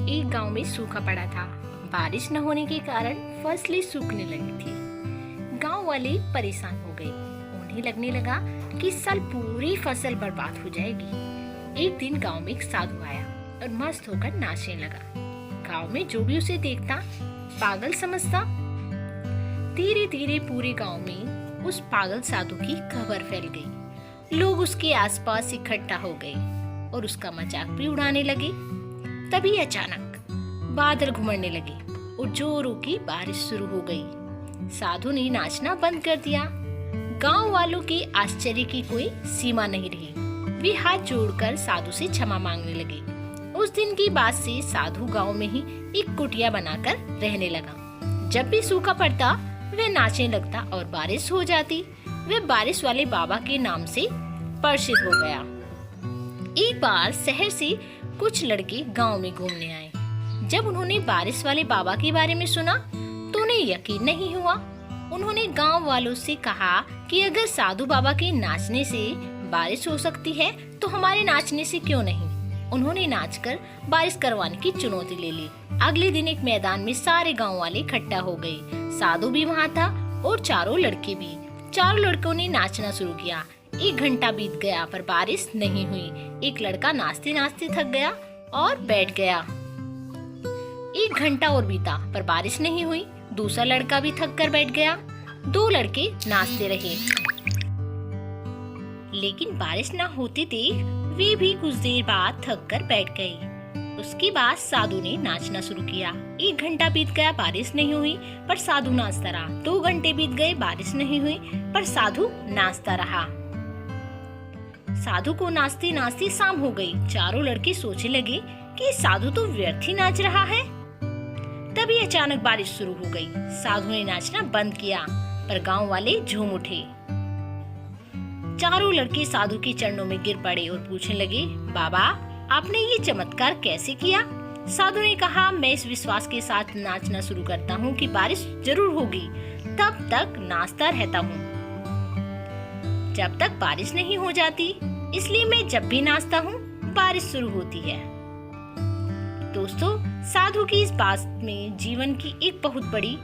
एक गांव में सूखा पड़ा था। बारिश न होने के कारण फसलें सूखने लगी थी। गांव वाले परेशान हो गए। उन्हें लगने लगा कि इस साल पूरी फसल बर्बाद हो जाएगी। एक दिन गांव में एक साधु आया और मस्त होकर नाचने लगा। गांव में जो भी उसे देखता पागल समझता। धीरे धीरे पूरे गांव में उस पागल साधु की खबर फैल गई। लोग उसके आसपास इकट्ठा हो गए और उसका मजाक भी उड़ाने लगे। तभी अचानक बादल घुमड़ने लगे और जोरों की बारिश शुरू हो गई। साधु ने नाचना बंद कर दिया। गांव वालों के आश्चर्य की कोई सीमा नहीं रही। वे हाथ जोड़कर साधु से क्षमा मांगने लगे। उस दिन की बात से साधु गांव में ही एक कुटिया बनाकर रहने लगा। जब भी सूखा पड़ता वह नाचने लगता और बारिश हो जाती। वह बारिश वाले बाबा के नाम से प्रसिद्ध हो गया। एक बार शहर से कुछ लड़के गांव में घूमने आए। जब उन्होंने बारिश वाले बाबा के बारे में सुना तो उन्हें यकीन नहीं हुआ। उन्होंने गांव वालों से कहा कि अगर साधु बाबा के नाचने से बारिश हो सकती है तो हमारे नाचने से क्यों नहीं। उन्होंने नाचकर बारिश करवाने की चुनौती ले ली। अगले दिन एक मैदान में सारे गांव वाले इकट्ठा हो गए। साधु भी वहाँ था और चारों लड़के भी। चारों लड़कों ने नाचना शुरू किया। 1 घंटा बीत गया पर बारिश नहीं हुई। एक लड़का नाचते नाचते थक गया और बैठ गया। 1 घंटा और बीता पर बारिश नहीं हुई। दूसरा लड़का भी थक कर बैठ गया। 2 लड़के नाचते रहे लेकिन बारिश न होते देख वे भी कुछ देर बाद थक कर बैठ गए। उसके बाद साधु ने नाचना शुरू किया। 1 घंटा बीत गया, बारिश नहीं हुई पर साधु नाचता रहा। 2 घंटे बीत गए, बारिश नहीं हुई पर साधु नाचता रहा। साधु को नाचते नाचते शाम हो गई। चारों लड़के सोचने लगे कि साधु तो व्यर्थ ही नाच रहा है। तभी अचानक बारिश शुरू हो गई। साधु ने नाचना बंद किया पर गांव वाले झूम उठे। चारों लड़के साधु के चरणों में गिर पड़े और पूछने लगे, बाबा आपने ये चमत्कार कैसे किया? साधु ने कहा, मैं इस विश्वास के साथ नाचना शुरू करता हूँ कि बारिश जरूर होगी, तब तक नाचता रहता हूँ जब तक बारिश नहीं हो जाती। इसलिए मैं जब भी नाचता हूँ बारिश शुरू होती है। दोस्तों, साधु की इस बात में जीवन की एक बहुत बड़ी